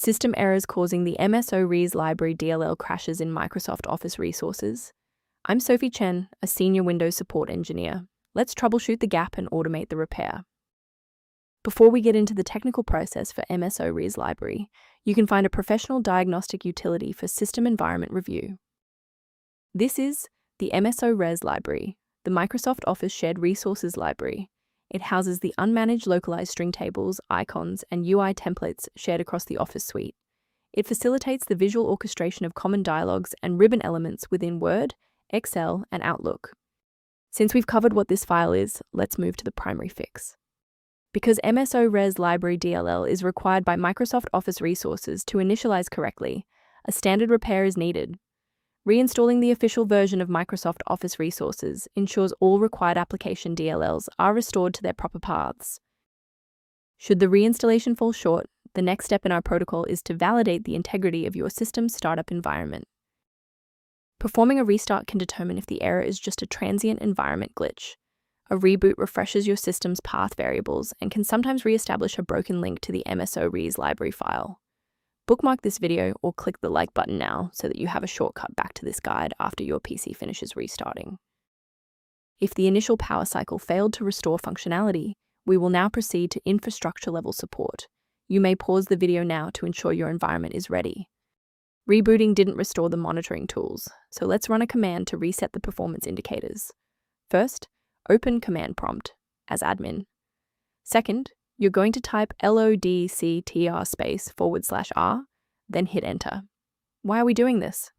System errors causing the Msores Library DLL crashes in Microsoft Office resources. I'm Sophie Chen, a senior Windows support engineer. Let's troubleshoot the gap and automate the repair. Before we get into the technical process for Msores Library, you can find a professional diagnostic utility for system environment review. This is the Msores Library, the Microsoft Office Shared Resources Library. It houses the unmanaged localized string tables, icons, and UI templates shared across the Office suite. It facilitates the visual orchestration of common dialogs and ribbon elements within Word, Excel, and Outlook. Since we've covered what this file is, let's move to the primary fix. Because Msores Library DLL is required by Microsoft Office resources to initialize correctly, a standard repair is needed. Reinstalling the official version of Microsoft Office resources ensures all required application DLLs are restored to their proper paths. Should the reinstallation fall short, the next step in our protocol is to validate the integrity of your system's startup environment. Performing a restart can determine if the error is just a transient environment glitch. A reboot refreshes your system's path variables and can sometimes re-establish a broken link to the Msores library file. Bookmark this video or click the like button now so that you have a shortcut back to this guide after your PC finishes restarting. If the initial power cycle failed to restore functionality, we will now proceed to infrastructure level support. You may pause the video now to ensure your environment is ready. Rebooting didn't restore the monitoring tools, so let's run a command to reset the performance indicators. First, open command prompt as admin. Second, you're going to type locktr/r, then hit enter. Why are we doing this?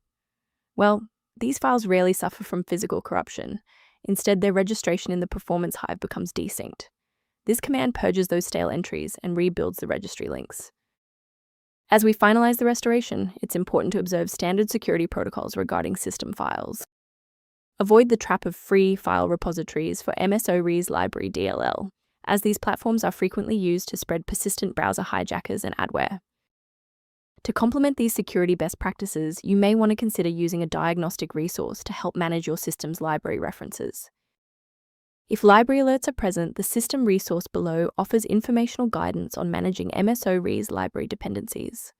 Well, these files rarely suffer from physical corruption. Instead, their registration in the performance hive becomes desynced. This command purges those stale entries and rebuilds the registry links. As we finalize the restoration, it's important to observe standard security protocols regarding system files. Avoid the trap of free file repositories for Msores Library DLL, as these platforms are frequently used to spread persistent browser hijackers and adware. To complement these security best practices, you may want to consider using a diagnostic resource to help manage your system's library references. If library alerts are present, the system resource below offers informational guidance on managing Msores library dependencies.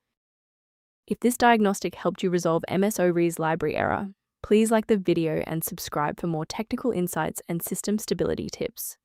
If this diagnostic helped you resolve Msores library error, please like the video and subscribe for more technical insights and system stability tips.